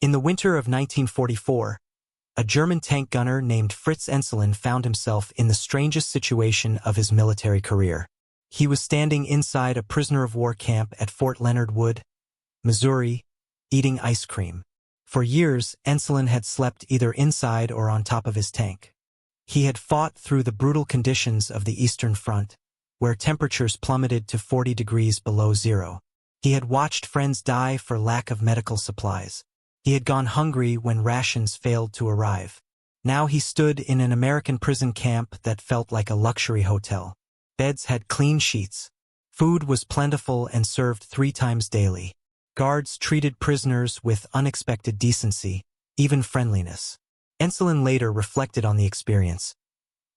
In the winter of 1944, a German tank gunner named Fritz Enselin found himself in the strangest situation of his military career. He was standing inside a prisoner-of-war camp at Fort Leonard Wood, Missouri, eating ice cream. For years, Enselin had slept either inside or on top of his tank. He had fought through the brutal conditions of the Eastern Front, where temperatures plummeted to 40 degrees below zero. He had watched friends die for lack of medical supplies. He had gone hungry when rations failed to arrive. Now he stood in an American prison camp that felt like a luxury hotel. Beds had clean sheets. Food was plentiful and served 3 times daily. Guards treated prisoners with unexpected decency, even friendliness. Enselin later reflected on the experience.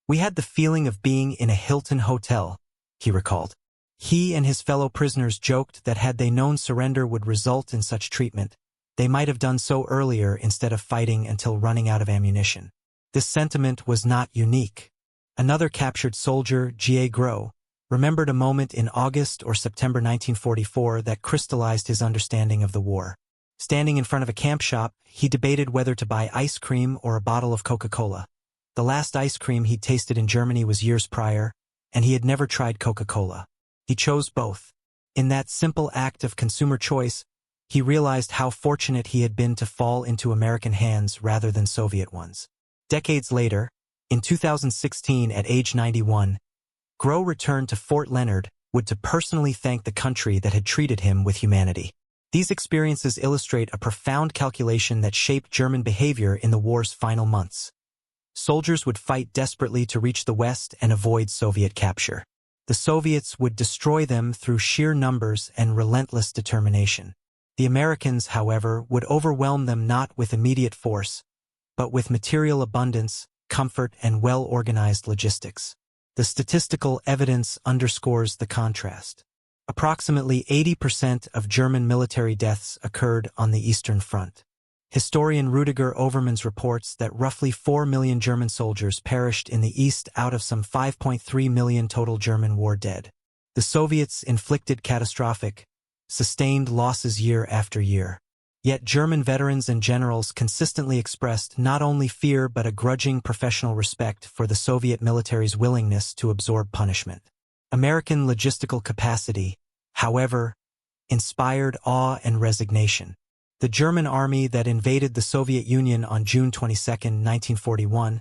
"We had the feeling of being in a Hilton hotel," he recalled. He and his fellow prisoners joked that had they known surrender would result in such treatment, they might have done so earlier instead of fighting until running out of ammunition. This sentiment was not unique. Another captured soldier, G.A. Grow, remembered a moment in August or September 1944 that crystallized his understanding of the war. Standing in front of a camp shop, he debated whether to buy ice cream or a bottle of Coca-Cola. The last ice cream he'd tasted in Germany was years prior, and he had never tried Coca-Cola. He chose both. In that simple act of consumer choice, he realized how fortunate he had been to fall into American hands rather than Soviet ones. Decades later, in 2016 at age 91, Grow returned to Fort Leonard Wood to personally thank the country that had treated him with humanity. These experiences illustrate a profound calculation that shaped German behavior in the war's final months. Soldiers would fight desperately to reach the West and avoid Soviet capture. The Soviets would destroy them through sheer numbers and relentless determination. The Americans, however, would overwhelm them not with immediate force, but with material abundance, comfort, and well-organized logistics. The statistical evidence underscores the contrast. Approximately 80% of German military deaths occurred on the Eastern Front. Historian Rüdiger Overmans reports that roughly 4 million German soldiers perished in the East out of some 5.3 million total German war dead. The Soviets inflicted catastrophic, sustained losses year after year. Yet German veterans and generals consistently expressed not only fear but a grudging professional respect for the Soviet military's willingness to absorb punishment. American logistical capacity, however, inspired awe and resignation. The German army that invaded the Soviet Union on June 22, 1941,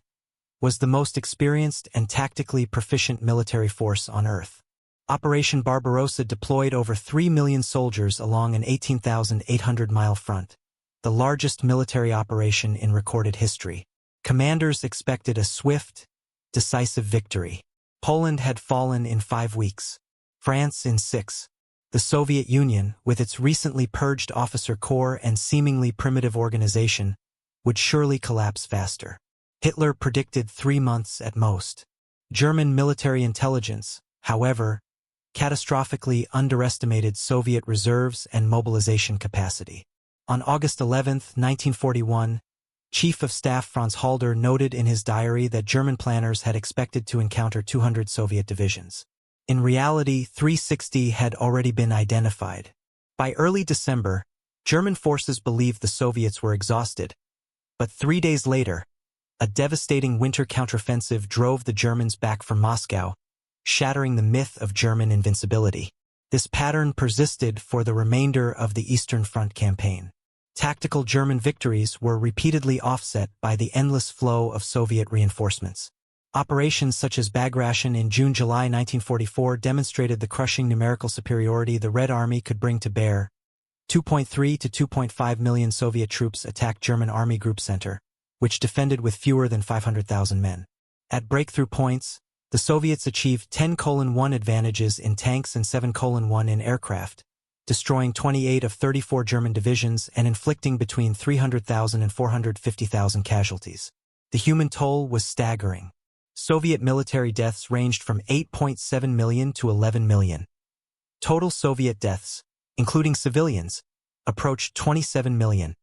was the most experienced and tactically proficient military force on Earth. Operation Barbarossa deployed over 3 million soldiers along an 18,800-mile front, the largest military operation in recorded history. Commanders expected a swift, decisive victory. Poland had fallen in 5 weeks, France in 6. The Soviet Union, with its recently purged officer corps and seemingly primitive organization, would surely collapse faster. Hitler predicted 3 months at most. German military intelligence, however, catastrophically underestimated Soviet reserves and mobilization capacity. On August 11, 1941, Chief of Staff Franz Halder noted in his diary that German planners had expected to encounter 200 Soviet divisions. In reality, 360 had already been identified. By early December, German forces believed the Soviets were exhausted, but 3 days later, a devastating winter counteroffensive drove the Germans back from Moscow, shattering the myth of German invincibility. This pattern persisted for the remainder of the Eastern Front campaign. Tactical German victories were repeatedly offset by the endless flow of Soviet reinforcements. Operations such as Bagration in June-July 1944 demonstrated the crushing numerical superiority the Red Army could bring to bear. 2.3 to 2.5 million Soviet troops attacked German Army Group Center, which defended with fewer than 500,000 men. At breakthrough points, the Soviets achieved 10:1 advantages in tanks and 7:1 in aircraft, destroying 28 of 34 German divisions and inflicting between 300,000 and 450,000 casualties. The human toll was staggering. Soviet military deaths ranged from 8.7 million to 11 million. Total Soviet deaths, including civilians, approached 27 million,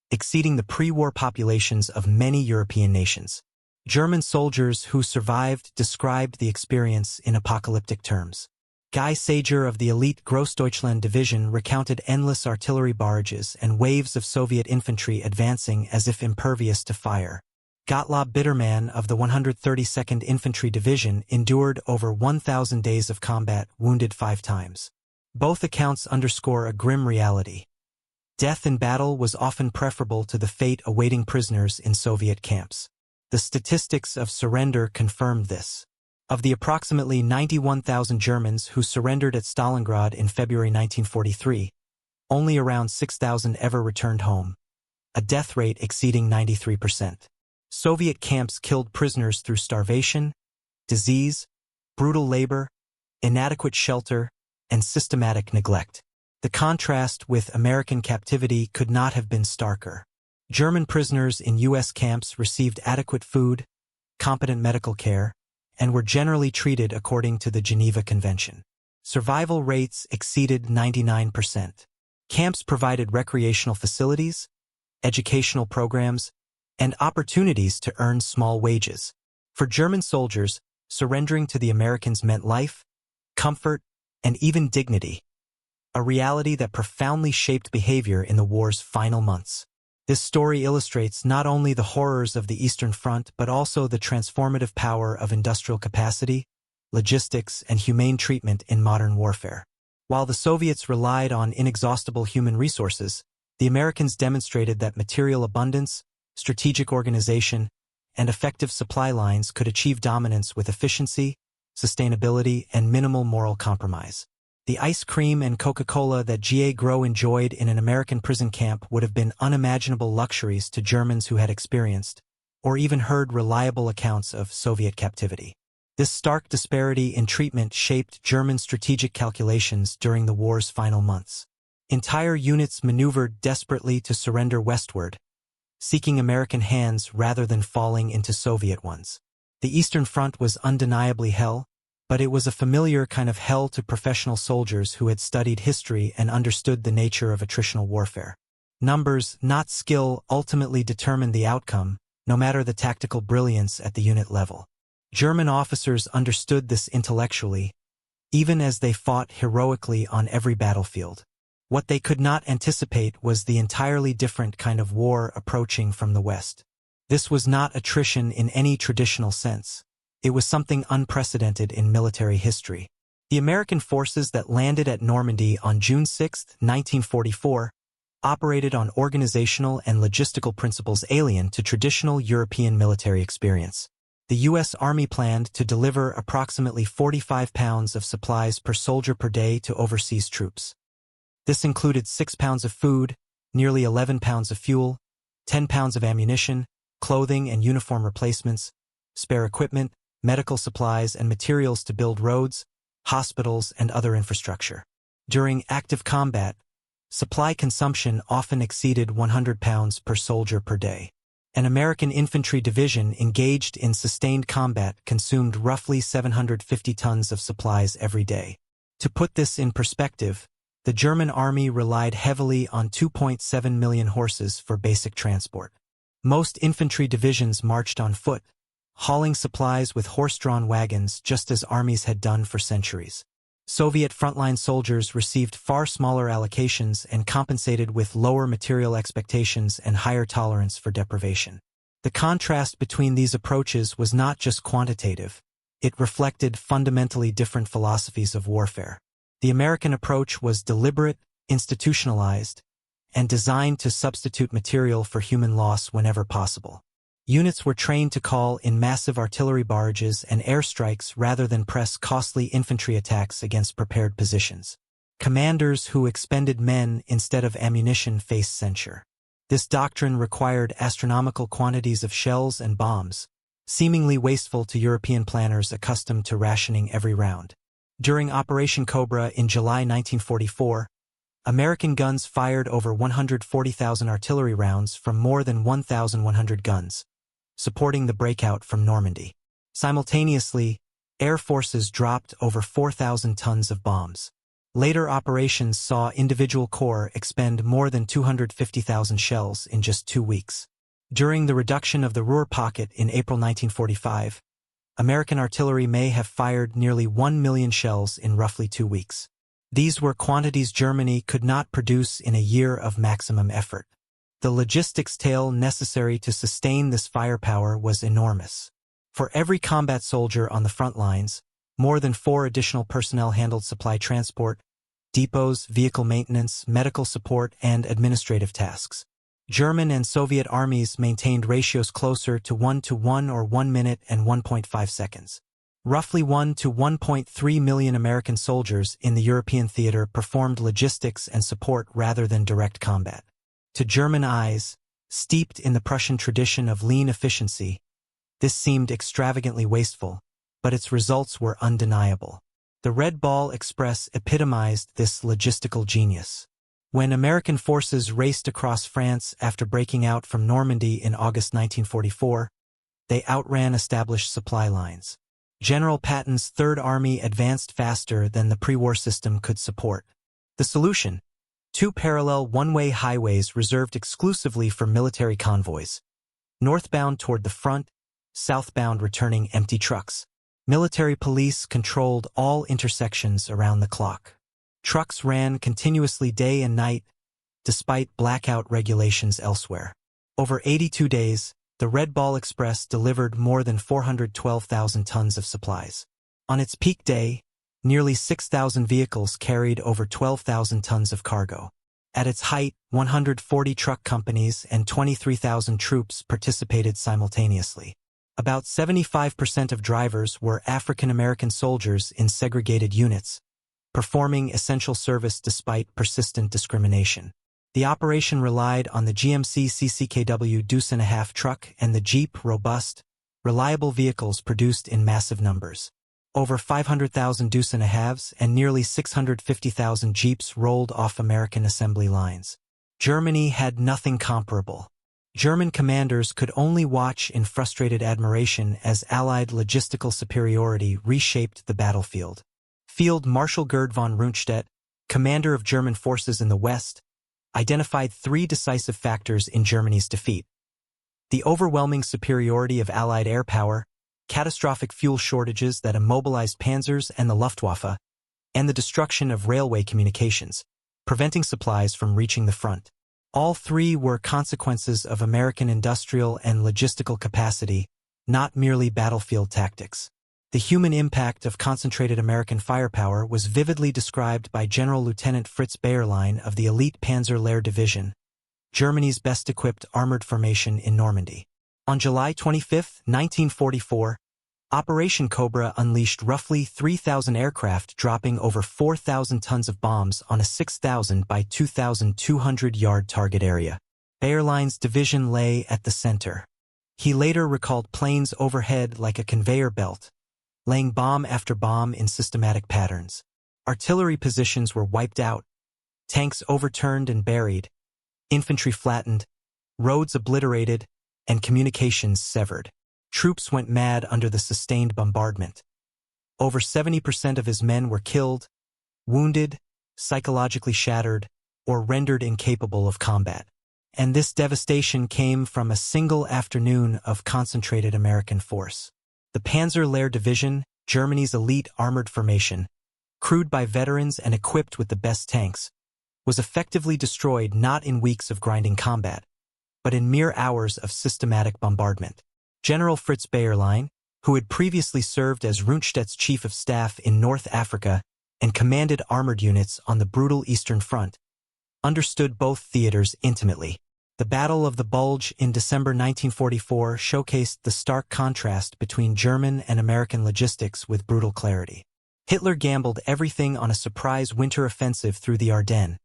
exceeding the pre-war populations of many European nations. German soldiers who survived described the experience in apocalyptic terms. Guy Sager of the elite Grossdeutschland division recounted endless artillery barrages and waves of Soviet infantry advancing as if impervious to fire. Gottlob Bittermann of the 132nd Infantry Division endured over 1,000 days of combat, wounded 5 times. Both accounts underscore a grim reality. Death in battle was often preferable to the fate awaiting prisoners in Soviet camps. The statistics of surrender confirmed this. Of the approximately 91,000 Germans who surrendered at Stalingrad in February 1943, only around 6,000 ever returned home, a death rate exceeding 93%. Soviet camps killed prisoners through starvation, disease, brutal labor, inadequate shelter, and systematic neglect. The contrast with American captivity could not have been starker. German prisoners in U.S. camps received adequate food, competent medical care, and were generally treated according to the Geneva Convention. Survival rates exceeded 99%. Camps provided recreational facilities, educational programs, and opportunities to earn small wages. For German soldiers, surrendering to the Americans meant life, comfort, and even dignity, a reality that profoundly shaped behavior in the war's final months. This story illustrates not only the horrors of the Eastern Front but also the transformative power of industrial capacity, logistics, and humane treatment in modern warfare. While the Soviets relied on inexhaustible human resources, the Americans demonstrated that material abundance, strategic organization, and effective supply lines could achieve dominance with efficiency, sustainability, and minimal moral compromise. The ice cream and Coca-Cola that G.A. Grow enjoyed in an American prison camp would have been unimaginable luxuries to Germans who had experienced, or even heard reliable accounts of Soviet captivity. This stark disparity in treatment shaped German strategic calculations during the war's final months. Entire units maneuvered desperately to surrender westward, seeking American hands rather than falling into Soviet ones. The Eastern Front was undeniably hell, but it was a familiar kind of hell to professional soldiers who had studied history and understood the nature of attritional warfare. Numbers, not skill, ultimately determined the outcome, no matter the tactical brilliance at the unit level. German officers understood this intellectually, even as they fought heroically on every battlefield. What they could not anticipate was the entirely different kind of war approaching from the West. This was not attrition in any traditional sense. It was something unprecedented in military history. The American forces that landed at Normandy on June 6, 1944, operated on organizational and logistical principles alien to traditional European military experience. The U.S. Army planned to deliver approximately 45 pounds of supplies per soldier per day to overseas troops. This included 6 pounds of food, nearly 11 pounds of fuel, 10 pounds of ammunition, clothing and uniform replacements, spare equipment, medical supplies, and materials to build roads, hospitals, and other infrastructure. During active combat, supply consumption often exceeded 100 pounds per soldier per day. An American infantry division engaged in sustained combat consumed roughly 750 tons of supplies every day. To put this in perspective, the German army relied heavily on 2.7 million horses for basic transport. Most infantry divisions marched on foot, hauling supplies with horse-drawn wagons just as armies had done for centuries. Soviet frontline soldiers received far smaller allocations and compensated with lower material expectations and higher tolerance for deprivation. The contrast between these approaches was not just quantitative, it reflected fundamentally different philosophies of warfare. The American approach was deliberate, institutionalized, and designed to substitute material for human loss whenever possible. Units were trained to call in massive artillery barrages and airstrikes rather than press costly infantry attacks against prepared positions. Commanders who expended men instead of ammunition faced censure. This doctrine required astronomical quantities of shells and bombs, seemingly wasteful to European planners accustomed to rationing every round. During Operation Cobra in July 1944, American guns fired over 140,000 artillery rounds from more than 1,100 guns, supporting the breakout from Normandy. Simultaneously, air forces dropped over 4,000 tons of bombs. Later operations saw individual corps expend more than 250,000 shells in just 2 weeks. During the reduction of the Ruhr pocket in April 1945, American artillery may have fired nearly 1 million shells in roughly 2 weeks. These were quantities Germany could not produce in a year of maximum effort. The logistics tail necessary to sustain this firepower was enormous. For every combat soldier on the front lines, more than 4 additional personnel handled supply transport, depots, vehicle maintenance, medical support, and administrative tasks. German and Soviet armies maintained ratios closer to 1:1 or 1 minute and 1.5 seconds. Roughly 1 to 1.3 million American soldiers in the European theater performed logistics and support rather than direct combat. To German eyes, steeped in the Prussian tradition of lean efficiency, this seemed extravagantly wasteful, but its results were undeniable. The Red Ball Express epitomized this logistical genius. When American forces raced across France after breaking out from Normandy in August 1944, they outran established supply lines. General Patton's Third Army advanced faster than the pre-war system could support. The solution: 2 parallel one-way highways reserved exclusively for military convoys. Northbound toward the front, southbound returning empty trucks. Military police controlled all intersections around the clock. Trucks ran continuously day and night, despite blackout regulations elsewhere. Over 82 days, the Red Ball Express delivered more than 412,000 tons of supplies. On its peak day, nearly 6,000 vehicles carried over 12,000 tons of cargo. At its height, 140 truck companies and 23,000 troops participated simultaneously. About 75% of drivers were African American soldiers in segregated units, performing essential service despite persistent discrimination. The operation relied on the GMC CCKW Deuce-and-a-half truck and the Jeep robust, reliable vehicles produced in massive numbers. Over 500,000 Deuce-and-a-halves and nearly 650,000 Jeeps rolled off American assembly lines. Germany had nothing comparable. German commanders could only watch in frustrated admiration as Allied logistical superiority reshaped the battlefield. Field Marshal Gerd von Rundstedt, commander of German forces in the West, identified 3 decisive factors in Germany's defeat: the overwhelming superiority of Allied air power, catastrophic fuel shortages that immobilized panzers and the Luftwaffe, and the destruction of railway communications, preventing supplies from reaching the front. All 3 were consequences of American industrial and logistical capacity, not merely battlefield tactics. The human impact of concentrated American firepower was vividly described by General Lieutenant Fritz Bayerlein of the elite Panzer Lehr Division, Germany's best-equipped armored formation in Normandy. On July 25, 1944, Operation Cobra unleashed roughly 3,000 aircraft, dropping over 4,000 tons of bombs on a 6,000 by 2,200-yard target area. Bayerlein's division lay at the center. He later recalled planes overhead like a conveyor belt, laying bomb after bomb in systematic patterns. Artillery positions were wiped out, tanks overturned and buried, infantry flattened, roads obliterated, and communications severed. Troops went mad under the sustained bombardment. Over 70% of his men were killed, wounded, psychologically shattered, or rendered incapable of combat. And this devastation came from a single afternoon of concentrated American force. The Panzer Lehr Division, Germany's elite armored formation, crewed by veterans and equipped with the best tanks, was effectively destroyed not in weeks of grinding combat, but in mere hours of systematic bombardment. General Fritz Bayerlein, who had previously served as Rundstedt's chief of staff in North Africa and commanded armored units on the brutal Eastern Front, understood both theaters intimately. The Battle of the Bulge in December 1944 showcased the stark contrast between German and American logistics with brutal clarity. Hitler gambled everything on a surprise winter offensive through the Ardennes,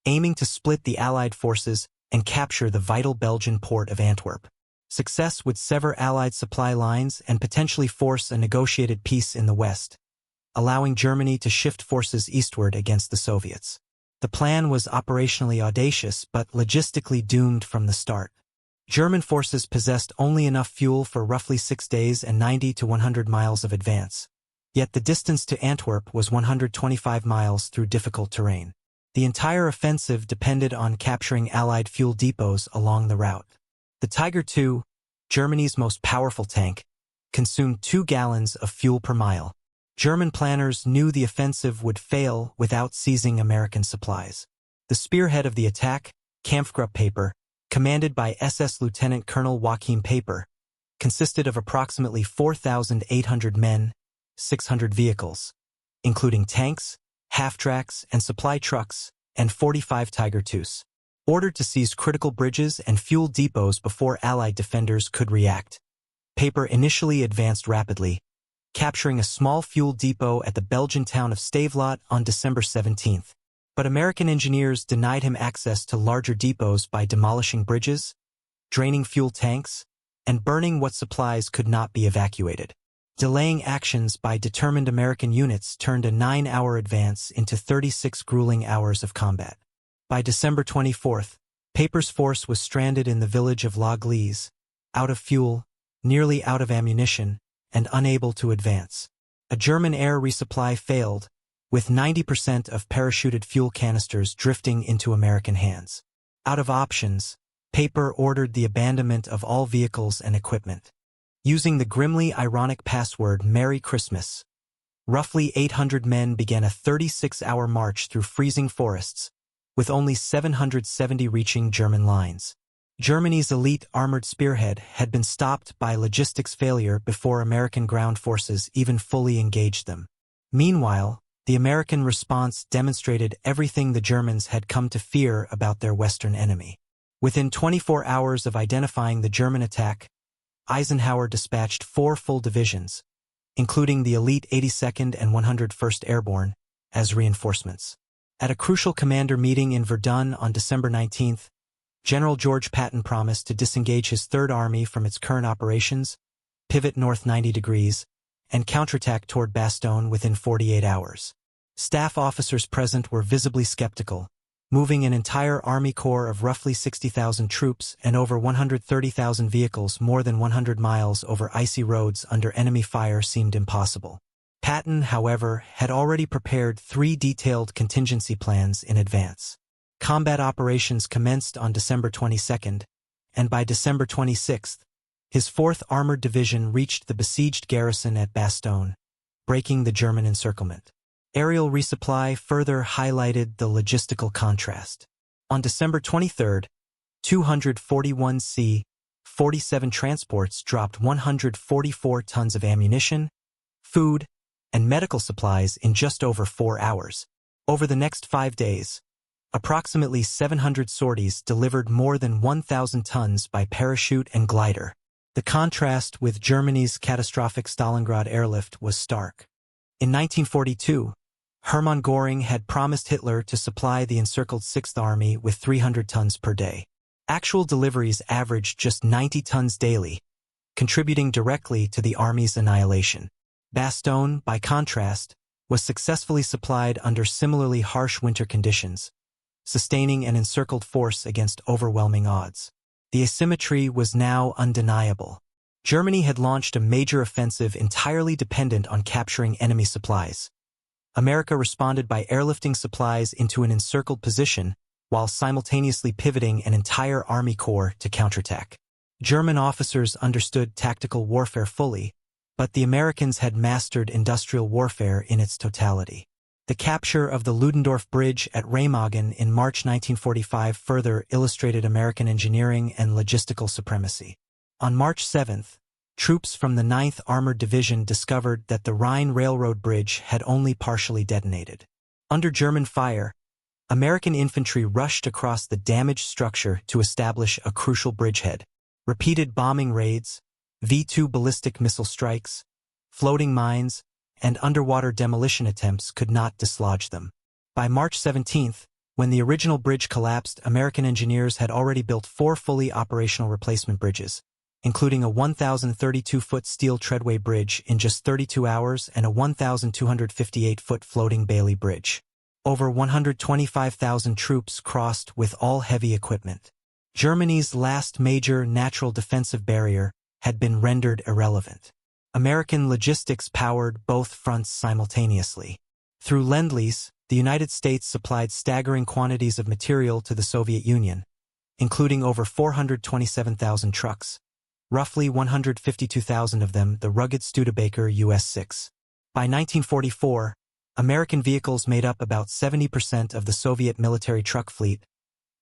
aiming to split the Allied forces and capture the vital Belgian port of Antwerp. Success would sever Allied supply lines and potentially force a negotiated peace in the West, allowing Germany to shift forces eastward against the Soviets. The plan was operationally audacious but logistically doomed from the start. German forces possessed only enough fuel for roughly 6 days and 90 to 100 miles of advance. Yet the distance to Antwerp was 125 miles through difficult terrain. The entire offensive depended on capturing Allied fuel depots along the route. The Tiger II, Germany's most powerful tank, consumed 2 gallons of fuel per mile. German planners knew the offensive would fail without seizing American supplies. The spearhead of the attack, Kampfgruppe Paper, commanded by SS Lieutenant Colonel Joachim Paper, consisted of approximately 4,800 men, 600 vehicles, including tanks, half-tracks, and supply trucks, and 45 Tiger IIs, ordered to seize critical bridges and fuel depots before Allied defenders could react. Paper initially advanced rapidly, capturing a small fuel depot at the Belgian town of Stavelot on December 17. But American engineers denied him access to larger depots by demolishing bridges, draining fuel tanks, and burning what supplies could not be evacuated. Delaying actions by determined American units turned a 9-hour advance into 36 grueling hours of combat. By December 24, Paper's force was stranded in the village of La Glise, out of fuel, nearly out of ammunition, and unable to advance. A German air resupply failed, with 90% of parachuted fuel canisters drifting into American hands. Out of options, Paper ordered the abandonment of all vehicles and equipment. Using the grimly ironic password Merry Christmas, roughly 800 men began a 36-hour march through freezing forests, with only 770 reaching German lines. Germany's elite armored spearhead had been stopped by logistics failure before American ground forces even fully engaged them. Meanwhile, the American response demonstrated everything the Germans had come to fear about their Western enemy. Within 24 hours of identifying the German attack, Eisenhower dispatched 4 full divisions, including the elite 82nd and 101st Airborne, as reinforcements. At a crucial commander meeting in Verdun on December 19, General George Patton promised to disengage his Third Army from its current operations, pivot north 90 degrees, and counterattack toward Bastogne within 48 hours. Staff officers present were visibly skeptical, moving an entire Army Corps of roughly 60,000 troops and over 130,000 vehicles more than 100 miles over icy roads under enemy fire seemed impossible. Patton, however, had already prepared 3 detailed contingency plans in advance. Combat operations commenced on December 22, and by December 26, his 4th Armored Division reached the besieged garrison at Bastogne, breaking the German encirclement. Aerial resupply further highlighted the logistical contrast. On December 23, 241 C-47 transports dropped 144 tons of ammunition, food, and medical supplies in just over 4 hours. Over the next 5 days, approximately 700 sorties delivered more than 1,000 tons by parachute and glider. The contrast with Germany's catastrophic Stalingrad airlift was stark. In 1942, Hermann Göring had promised Hitler to supply the encircled Sixth Army with 300 tons per day. Actual deliveries averaged just 90 tons daily, contributing directly to the army's annihilation. Bastogne, by contrast, was successfully supplied under similarly harsh winter conditions, sustaining an encircled force against overwhelming odds. The asymmetry was now undeniable. Germany had launched a major offensive entirely dependent on capturing enemy supplies. America responded by airlifting supplies into an encircled position while simultaneously pivoting an entire army corps to counterattack. German officers understood tactical warfare fully, but the Americans had mastered industrial warfare in its totality. The capture of the Ludendorff Bridge at Remagen in March 1945 further illustrated American engineering and logistical supremacy. On March 7, troops from the 9th Armored Division discovered that the Rhine Railroad Bridge had only partially detonated. Under German fire, American infantry rushed across the damaged structure to establish a crucial bridgehead. Repeated bombing raids, V-2 ballistic missile strikes, floating mines, and underwater demolition attempts could not dislodge them. By March 17, when the original bridge collapsed, American engineers had already built 4 fully operational replacement bridges, including a 1,032-foot steel treadway bridge in just 32 hours and a 1,258-foot floating Bailey Bridge. Over 125,000 troops crossed with all heavy equipment. Germany's last major natural defensive barrier had been rendered irrelevant. American logistics powered both fronts simultaneously. Through Lend-Lease, the United States supplied staggering quantities of material to the Soviet Union, including over 427,000 trucks, roughly 152,000 of them the rugged Studebaker US-6. By 1944, American vehicles made up about 70% of the Soviet military truck fleet,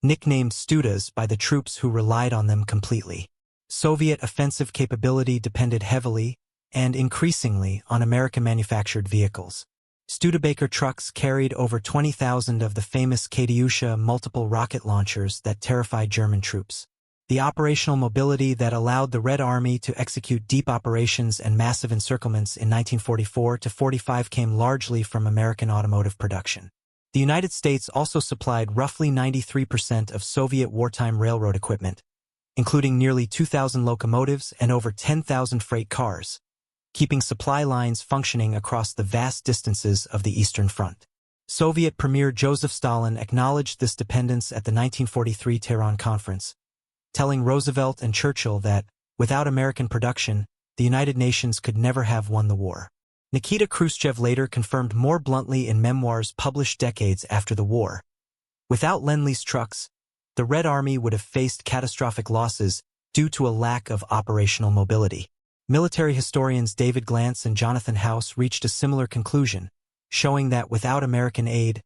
nicknamed Studas by the troops who relied on them completely. Soviet offensive capability depended heavily, and increasingly, on American-manufactured vehicles. Studebaker trucks carried over 20,000 of the famous Katyusha multiple rocket launchers that terrified German troops. The operational mobility that allowed the Red Army to execute deep operations and massive encirclements in 1944 to 45 came largely from American automotive production. The United States also supplied roughly 93% of Soviet wartime railroad equipment, including nearly 2,000 locomotives and over 10,000 freight cars, keeping supply lines functioning across the vast distances of the Eastern Front. Soviet Premier Joseph Stalin acknowledged this dependence at the 1943 Tehran Conference, telling Roosevelt and Churchill that, without American production, the United Nations could never have won the war. Nikita Khrushchev later confirmed more bluntly in memoirs published decades after the war. Without Lend-Lease trucks, the Red Army would have faced catastrophic losses due to a lack of operational mobility. Military historians David Glantz and Jonathan House reached a similar conclusion, showing that without American aid,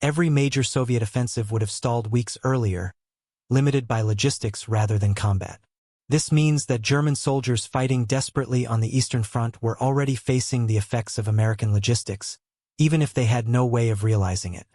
every major Soviet offensive would have stalled weeks earlier, limited by logistics rather than combat. This means that German soldiers fighting desperately on the Eastern Front were already facing the effects of American logistics, even if they had no way of realizing it.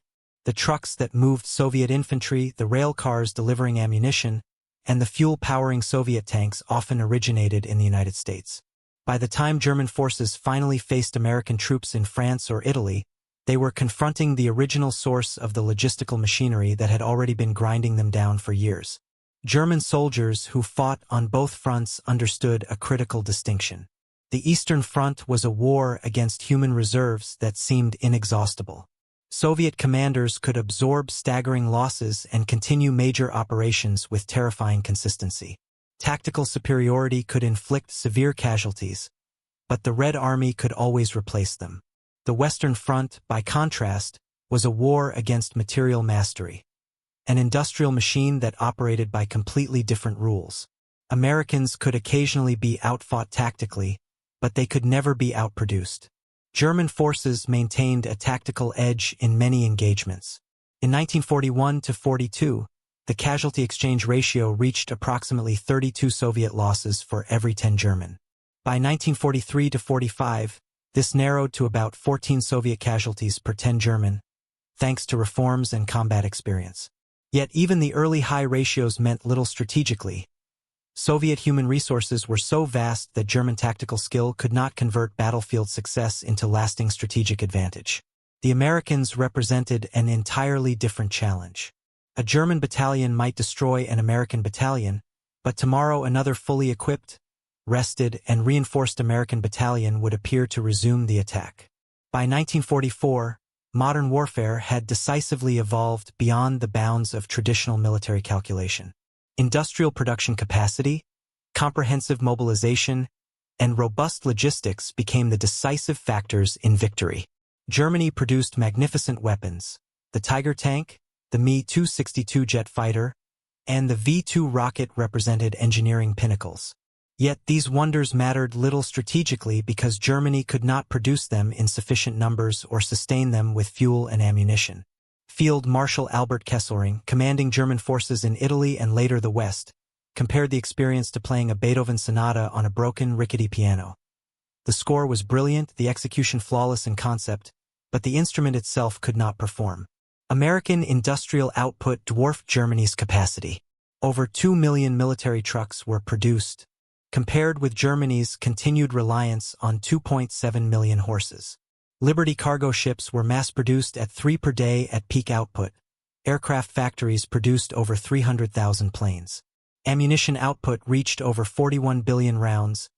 The trucks that moved Soviet infantry, the rail cars delivering ammunition, and the fuel-powering Soviet tanks often originated in the United States. By the time German forces finally faced American troops in France or Italy, they were confronting the original source of the logistical machinery that had already been grinding them down for years. German soldiers who fought on both fronts understood a critical distinction. The Eastern Front was a war against human reserves that seemed inexhaustible. Soviet commanders could absorb staggering losses and continue major operations with terrifying consistency. Tactical superiority could inflict severe casualties, but the Red Army could always replace them. The Western Front, by contrast, was a war against material mastery, an industrial machine that operated by completely different rules. Americans could occasionally be outfought tactically, but they could never be outproduced. German forces maintained a tactical edge in many engagements. In 1941 to 42, the casualty exchange ratio reached approximately 32 Soviet losses for every 10 German. By 1943 to 45, this narrowed to about 14 Soviet casualties per 10 German, thanks to reforms and combat experience. Yet even the early high ratios meant little strategically. Soviet human resources were so vast that German tactical skill could not convert battlefield success into lasting strategic advantage. The Americans represented an entirely different challenge. A German battalion might destroy an American battalion, but tomorrow another fully equipped, rested, and reinforced American battalion would appear to resume the attack. By 1944, modern warfare had decisively evolved beyond the bounds of traditional military calculation. Industrial production capacity, comprehensive mobilization, and robust logistics became the decisive factors in victory. Germany produced magnificent weapons: the Tiger tank, the Me-262 jet fighter, and the V-2 rocket represented engineering pinnacles. Yet these wonders mattered little strategically because Germany could not produce them in sufficient numbers or sustain them with fuel and ammunition. Field Marshal Albert Kesselring, commanding German forces in Italy and later the West, compared the experience to playing a Beethoven sonata on a broken, rickety piano. The score was brilliant, the execution flawless in concept, but the instrument itself could not perform. American industrial output dwarfed Germany's capacity. Over 2 million military trucks were produced, compared with Germany's continued reliance on 2.7 million horses. Liberty cargo ships were mass-produced at 3 per day at peak output. Aircraft factories produced over 300,000 planes. Ammunition output reached over 41 billion rounds,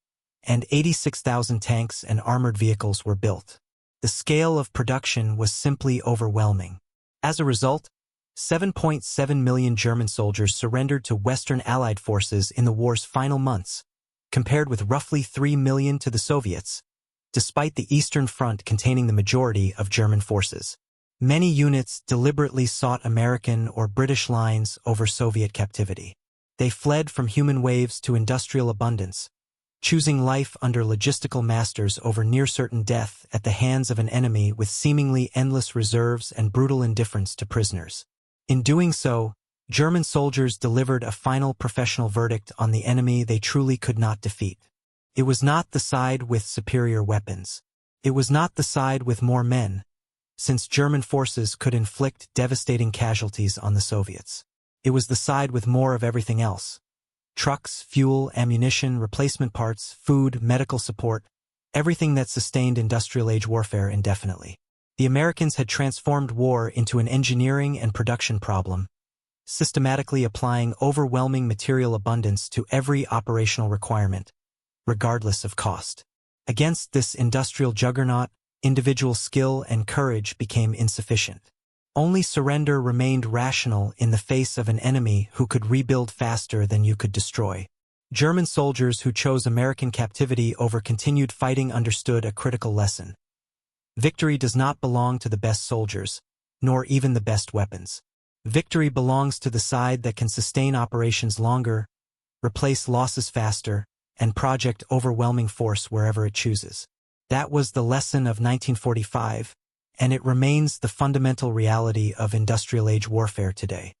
and 86,000 tanks and armored vehicles were built. The scale of production was simply overwhelming. As a result, 7.7 million German soldiers surrendered to Western Allied forces in the war's final months, compared with roughly 3 million to the Soviets, despite the Eastern Front containing the majority of German forces. Many units deliberately sought American or British lines over Soviet captivity. They fled from human waves to industrial abundance, choosing life under logistical masters over near-certain death at the hands of an enemy with seemingly endless reserves and brutal indifference to prisoners. In doing so, German soldiers delivered a final professional verdict on the enemy they truly could not defeat. It was not the side with superior weapons. It was not the side with more men, since German forces could inflict devastating casualties on the Soviets. It was the side with more of everything else. Trucks, fuel, ammunition, replacement parts, food, medical support, everything that sustained industrial-age warfare indefinitely. The Americans had transformed war into an engineering and production problem, systematically applying overwhelming material abundance to every operational requirement, regardless of cost. Against this industrial juggernaut, individual skill and courage became insufficient. Only surrender remained rational in the face of an enemy who could rebuild faster than you could destroy. German soldiers who chose American captivity over continued fighting understood a critical lesson. Victory does not belong to the best soldiers, nor even the best weapons. Victory belongs to the side that can sustain operations longer, replace losses faster, and project overwhelming force wherever it chooses. That was the lesson of 1945, and it remains the fundamental reality of industrial-age warfare today.